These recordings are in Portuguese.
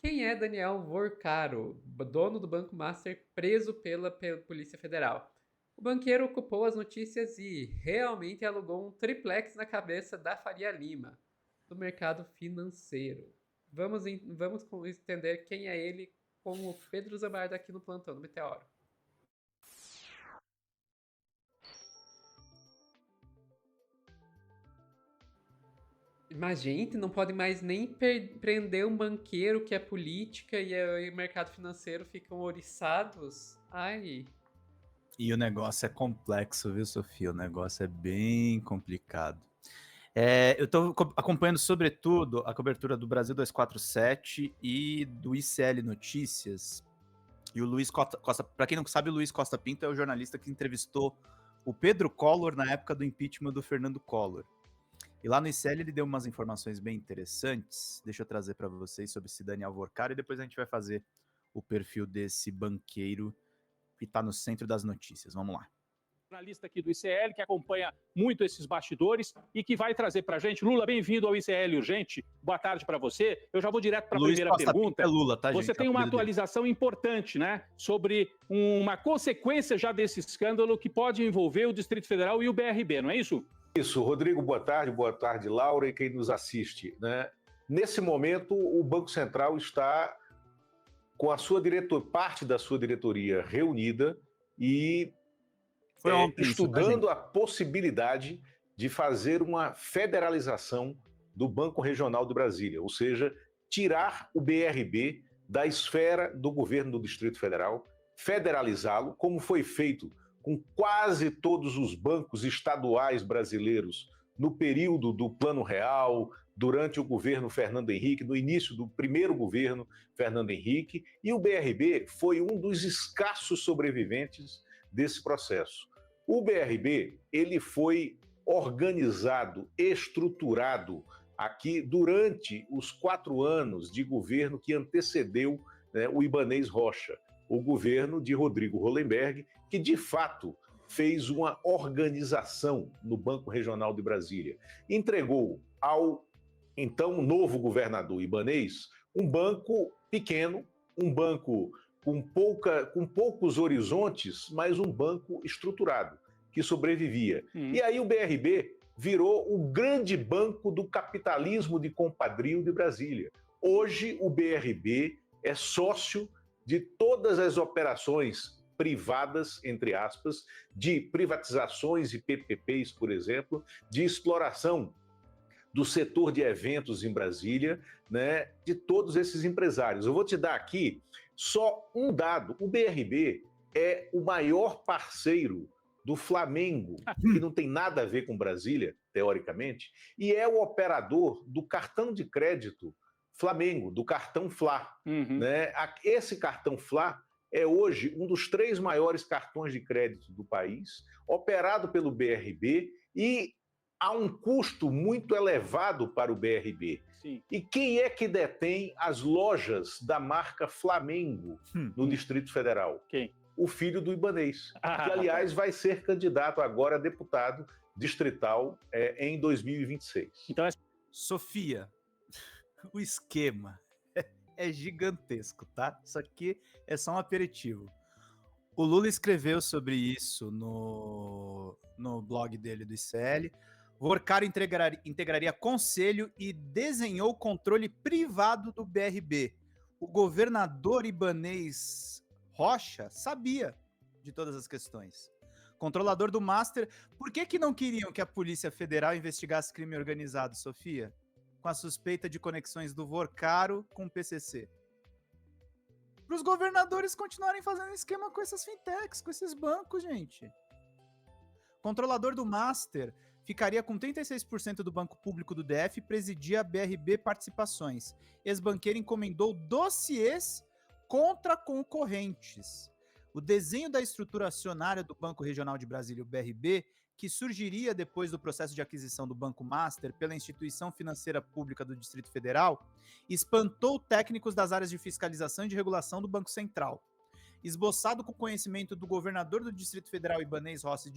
Quem é Daniel Vorcaro, dono do Banco Master, preso pela Polícia Federal? O banqueiro ocupou as notícias e realmente alugou um triplex na cabeça da Faria Lima, do mercado financeiro. Vamos entender quem é ele com o Pedro Zabardo aqui no plantão do Meteoro. Mas, gente, não pode mais nem prender um banqueiro que é política e o mercado financeiro ficam oriçados. Ai. E o negócio é complexo, viu, Sofia? O negócio é bem complicado. Eu estou acompanhando, sobretudo, a cobertura do Brasil 247 e do ICL Notícias. E o Luiz Costa, para quem não sabe, o Luiz Costa Pinto é o jornalista que entrevistou o Pedro Collor na época do impeachment do Fernando Collor. E lá no ICL ele deu umas informações bem interessantes. Deixa eu trazer para vocês sobre esse Daniel Vorcaro e depois a gente vai fazer o perfil desse banqueiro que está no centro das notícias. Vamos lá. Jornalista aqui do ICL, que acompanha muito esses bastidores e que vai trazer para a gente. Lula, bem-vindo ao ICL Urgente. Boa tarde para você. Eu já vou direto para a primeira Costa pergunta. É Lula, tá, você gente? tem uma atualização importante, né? Sobre uma consequência já desse escândalo que pode envolver o Distrito Federal e o BRB, não é isso? Isso, Rodrigo, boa tarde, Laura e quem nos assiste, né? Nesse momento, o Banco Central está com a sua parte da sua diretoria reunida e estudando a possibilidade de fazer uma federalização do Banco Regional de Brasília, ou seja, tirar o BRB da esfera do governo do Distrito Federal, federalizá-lo, como foi feito com quase todos os bancos estaduais brasileiros no período do Plano Real, durante o governo Fernando Henrique, no início do primeiro governo Fernando Henrique, e o BRB foi um dos escassos sobreviventes desse processo. O BRB, ele foi organizado, estruturado aqui durante os 4 anos de governo que antecedeu, né, o Ibanez Rocha, o governo de Rodrigo Hollenberg, que de fato fez uma organização no Banco Regional de Brasília. Entregou ao então novo governador Ibanez um banco pequeno, um banco com poucos horizontes, mas um banco estruturado, que sobrevivia. E aí o BRB virou o grande banco do capitalismo de compadrio de Brasília. Hoje o BRB é sócio de todas as operações privadas, entre aspas, de privatizações e PPPs, por exemplo, de exploração do setor de eventos em Brasília, né, de todos esses empresários. Eu vou te dar aqui só um dado. O BRB é o maior parceiro do Flamengo, que não tem nada a ver com Brasília, teoricamente, e é o operador do cartão de crédito Flamengo, do cartão Fla. Né? Esse cartão Fla é hoje um dos 3 maiores cartões de crédito do país, operado pelo BRB e há um custo muito elevado para o BRB. Sim. E quem é que detém as lojas da marca Flamengo no Distrito Federal? Quem? O filho do Ibanez, que, aliás, vai ser candidato agora a deputado distrital em 2026. Então, Sofia, o esquema é gigantesco, tá? Isso aqui é só um aperitivo. O Lula escreveu sobre isso no blog dele do ICL. Vorcaro integraria conselho e desenhou o controle privado do BRB. O governador Ibanez Rocha sabia de todas as questões. Controlador do Master. Por que não queriam que a Polícia Federal investigasse crime organizado, Sofia? Com a suspeita de conexões do Vorcaro com o PCC. Para os governadores continuarem fazendo esquema com essas fintechs, com esses bancos, gente. Controlador do Master ficaria com 36% do banco público do DF e presidia a BRB Participações. Ex-banqueiro encomendou dossiês contra concorrentes. O desenho da estrutura acionária do Banco Regional de Brasília, o BRB, que surgiria depois do processo de aquisição do Banco Master pela instituição financeira pública do Distrito Federal, espantou técnicos das áreas de fiscalização e de regulação do Banco Central. Esboçado com conhecimento do governador do Distrito Federal, Ibanez Rocha,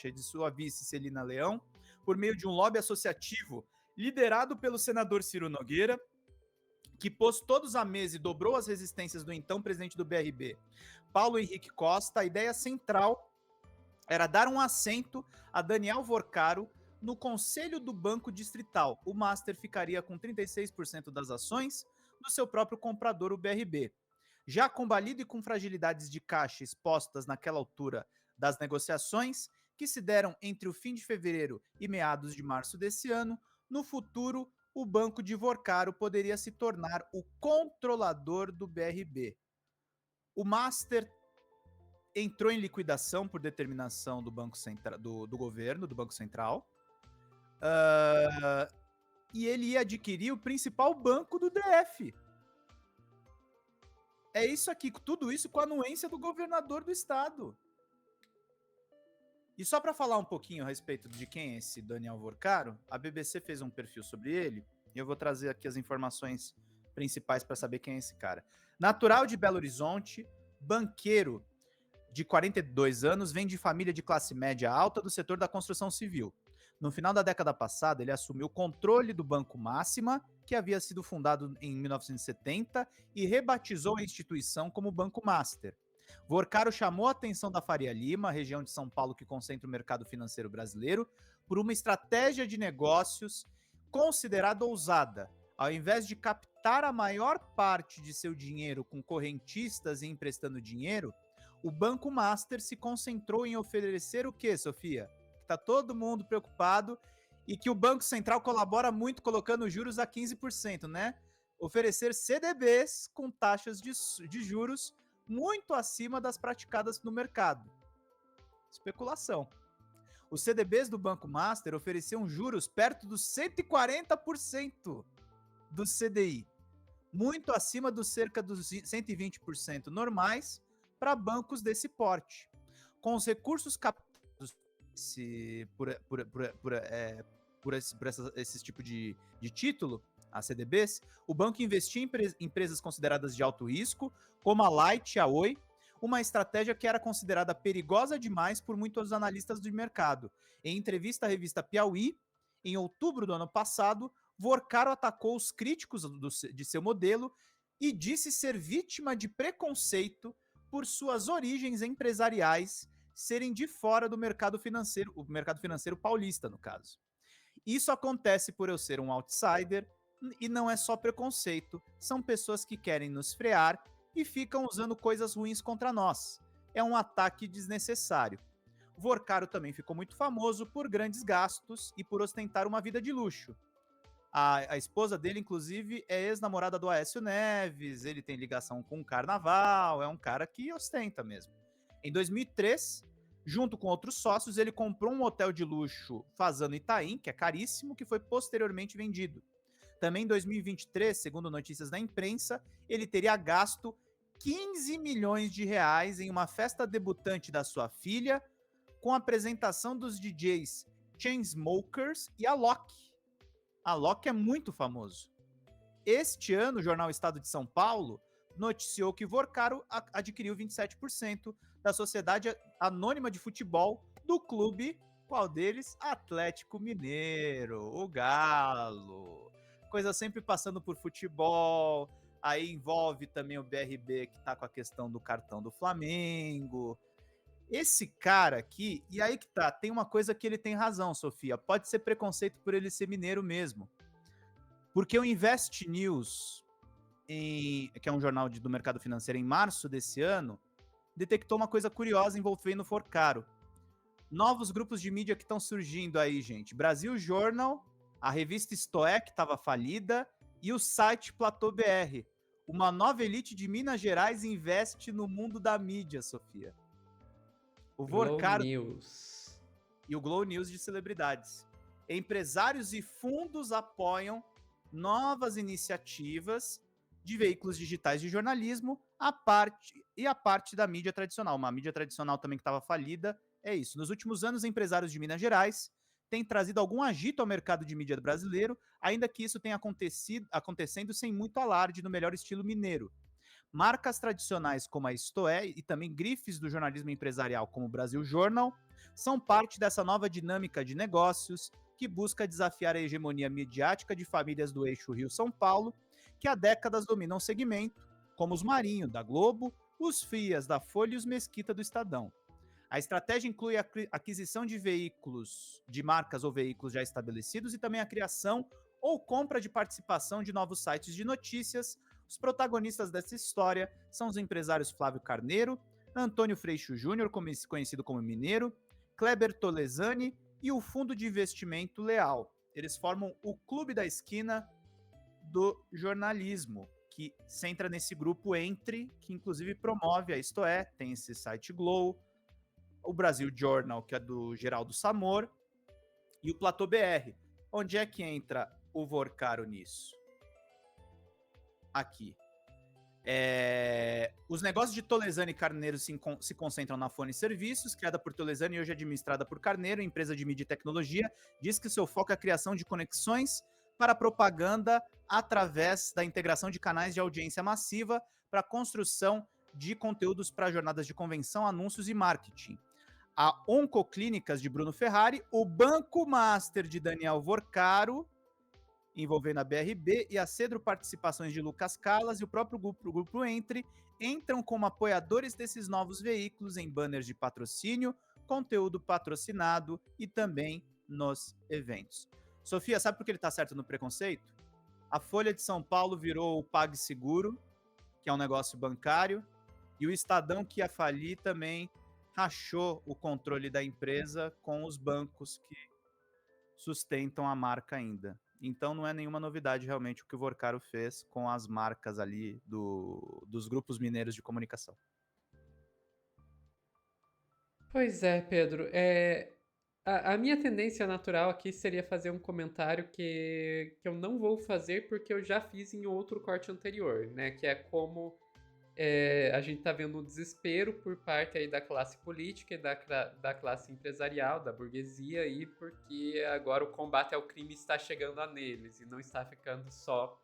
e de sua vice, Celina Leão, por meio de um lobby associativo liderado pelo senador Ciro Nogueira, que pôs todos à mesa e dobrou as resistências do então presidente do BRB, Paulo Henrique Costa, a ideia central era dar um assento a Daniel Vorcaro no Conselho do Banco Distrital. O Master ficaria com 36% das ações do seu próprio comprador, o BRB. Já combalido e com fragilidades de caixa expostas naquela altura das negociações, que se deram entre o fim de fevereiro e meados de março desse ano, no futuro, o Banco de Vorcaro poderia se tornar o controlador do BRB. O Master entrou em liquidação por determinação do Banco Central, do governo, do Banco Central, e ele ia adquirir o principal banco do DF. É isso aqui, tudo isso com a anuência do governador do estado. E só para falar um pouquinho a respeito de quem é esse Daniel Vorcaro, a BBC fez um perfil sobre ele, e eu vou trazer aqui as informações principais para saber quem é esse cara. Natural de Belo Horizonte, banqueiro de 42 anos, vem de família de classe média alta do setor da construção civil. No final da década passada, ele assumiu o controle do Banco Máxima, que havia sido fundado em 1970, e rebatizou a instituição como Banco Master. Vorcaro chamou a atenção da Faria Lima, região de São Paulo que concentra o mercado financeiro brasileiro, por uma estratégia de negócios considerada ousada. Ao invés de captar a maior parte de seu dinheiro com correntistas e emprestando dinheiro, o Banco Master se concentrou em oferecer o quê, Sofia? Está todo mundo preocupado e que o Banco Central colabora muito colocando juros a 15%, né? Oferecer CDBs com taxas de juros muito acima das praticadas no mercado. Especulação. Os CDBs do Banco Master ofereciam juros perto dos 140% do CDI, muito acima dos cerca dos 120% normais para bancos desse porte. Com os recursos captados por esse tipo de título, a CDBs, o banco investia em empresas consideradas de alto risco, como a Light e a Oi, uma estratégia que era considerada perigosa demais por muitos analistas do mercado. Em entrevista à revista Piauí, em outubro do ano passado, Vorcaro atacou os críticos de seu modelo e disse ser vítima de preconceito por suas origens empresariais serem de fora do mercado financeiro, o mercado financeiro paulista, no caso. Isso acontece por eu ser um outsider, e não é só preconceito, são pessoas que querem nos frear e ficam usando coisas ruins contra nós. É um ataque desnecessário. Vorcaro também ficou muito famoso por grandes gastos e por ostentar uma vida de luxo. A esposa dele, inclusive, é ex-namorada do Aécio Neves, ele tem ligação com o carnaval, é um cara que ostenta mesmo. Em 2003, junto com outros sócios, ele comprou um hotel de luxo Fazano Itaim, que é caríssimo, que foi posteriormente vendido. Também em 2023, segundo notícias da imprensa, ele teria gasto 15 milhões de reais em uma festa debutante da sua filha, com a apresentação dos DJs Chainsmokers e Alok. Alok é muito famoso. Este ano, o jornal Estado de São Paulo noticiou que Vorcaro adquiriu 27% da Sociedade Anônima de Futebol do clube, qual deles? Atlético Mineiro, o Galo. Coisa sempre passando por futebol, aí envolve também o BRB, que tá com a questão do cartão do Flamengo. Esse cara aqui, e aí que tá, tem uma coisa que ele tem razão, Sofia, pode ser preconceito por ele ser mineiro mesmo. Porque o Invest News, que é um jornal do mercado financeiro, em março desse ano, detectou uma coisa curiosa envolvendo Vorcaro. Novos grupos de mídia que estão surgindo aí, gente. Brasil Journal, a revista Stoé, que estava falida, e o site Platô BR. Uma nova elite de Minas Gerais investe no mundo da mídia, Sofia. O Vorcaro News. E o Glow News de celebridades. Empresários e fundos apoiam novas iniciativas de veículos digitais de jornalismo, a parte da mídia tradicional. Uma mídia tradicional também que estava falida. É isso. Nos últimos anos, empresários de Minas Gerais têm trazido algum agito ao mercado de mídia brasileiro, ainda que isso tenha acontecendo sem muito alarde no melhor estilo mineiro. Marcas tradicionais como a Stoé e também grifes do jornalismo empresarial como o Brasil Journal são parte dessa nova dinâmica de negócios que busca desafiar a hegemonia midiática de famílias do eixo Rio-São Paulo, que há décadas dominam o segmento, como os Marinho, da Globo, os Frias, da Folha e os Mesquita, do Estadão. A estratégia inclui a aquisição de veículos, de marcas ou veículos já estabelecidos e também a criação ou compra de participação de novos sites de notícias. Os protagonistas dessa história são os empresários Flávio Carneiro, Antônio Freixo Júnior, conhecido como Mineiro, Kleber Tolesani e o fundo de investimento Leal. Eles formam o Clube da Esquina do Jornalismo, que centra nesse grupo Entre, que inclusive promove a Isto É, tem esse site Glow, o Brasil Journal, que é do Geraldo Samor, e o Platô BR. Onde é que entra o Vorcaro nisso? Aqui. Os negócios de Tolesani e Carneiro se concentram na Fone Serviços, criada por Tolesani e hoje administrada por Carneiro, empresa de mídia e tecnologia. Diz que seu foco é a criação de conexões para propaganda através da integração de canais de audiência massiva para a construção de conteúdos para jornadas de convenção, anúncios e marketing. A Oncoclínicas de Bruno Ferrari, o Banco Master de Daniel Vorcaro, envolvendo a BRB, e a Cedro Participações de Lucas Carlas e o próprio grupo Entre entram como apoiadores desses novos veículos em banners de patrocínio, conteúdo patrocinado e também nos eventos. Sofia, sabe por que ele está certo no preconceito? A Folha de São Paulo virou o PagSeguro, que é um negócio bancário, e o Estadão, que ia falir, também rachou o controle da empresa com os bancos que sustentam a marca ainda. Então não é nenhuma novidade realmente o que o Vorcaro fez com as marcas ali dos grupos mineiros de comunicação. Pois é, Pedro. A minha tendência natural aqui seria fazer um comentário que eu não vou fazer porque eu já fiz em outro corte anterior, né? Que é como a gente está vendo um desespero por parte aí da classe política e da classe empresarial, da burguesia, aí, porque agora o combate ao crime está chegando a neles e não está ficando só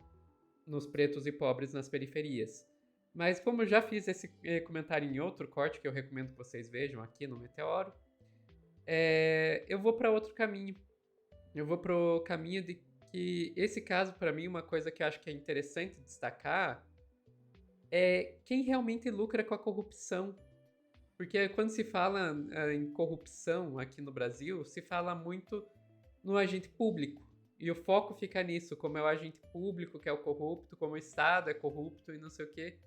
nos pretos e pobres nas periferias. Mas como eu já fiz esse comentário em outro corte, que eu recomendo que vocês vejam aqui no Meteoro, eu vou para outro caminho. Eu vou para o caminho de que esse caso, para mim, uma coisa que eu acho que é interessante destacar é quem realmente lucra com a corrupção. Porque quando se fala em corrupção aqui no Brasil, se fala muito no agente público. E o foco fica nisso, como é o agente público que é o corrupto, como o Estado é corrupto e não sei o quê.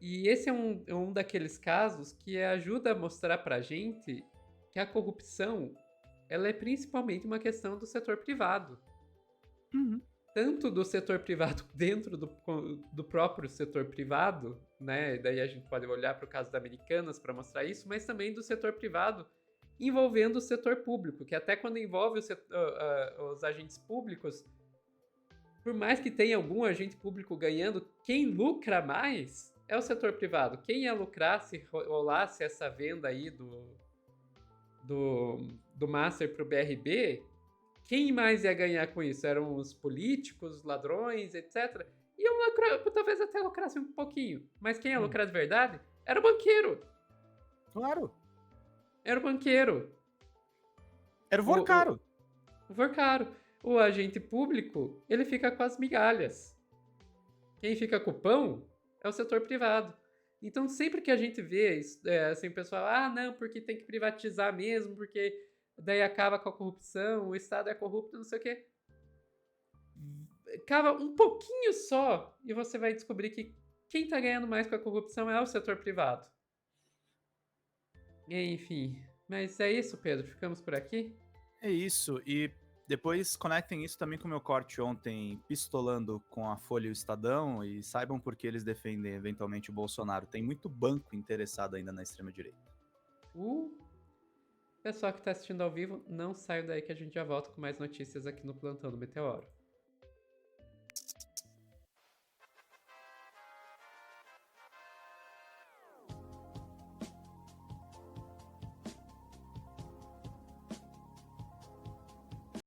E esse é um daqueles casos que ajuda a mostrar pra gente que a corrupção ela é principalmente uma questão do setor privado. Uhum. Tanto do setor privado dentro do próprio setor privado, né? Daí a gente pode olhar para o caso da Americanas para mostrar isso, mas também do setor privado envolvendo o setor público, que até quando envolve os agentes públicos, por mais que tenha algum agente público ganhando, quem lucra mais é o setor privado. Quem ia lucrar se rolasse essa venda aí do Master para o BRB... Quem mais ia ganhar com isso? Eram os políticos, os ladrões, etc. Iam lucrar, talvez até lucrassem um pouquinho. Mas quem ia lucrar de verdade era o banqueiro. Claro. Era o banqueiro. Era o Vorcaro. O Vorcaro. O agente público, ele fica com as migalhas. Quem fica com o pão é o setor privado. Então, sempre que a gente vê assim, o pessoal, não, porque tem que privatizar mesmo, porque daí acaba com a corrupção, o Estado é corrupto, não sei o quê. Acaba um pouquinho só e você vai descobrir que quem tá ganhando mais com a corrupção é o setor privado. Enfim, mas é isso, Pedro. Ficamos por aqui? É isso, e depois conectem isso também com o meu corte ontem, pistolando com a Folha e o Estadão, e saibam por que eles defendem eventualmente o Bolsonaro. Tem muito banco interessado ainda na extrema-direita. Pessoal que está assistindo ao vivo, não saiam daí que a gente já volta com mais notícias aqui no Plantão do Meteoro.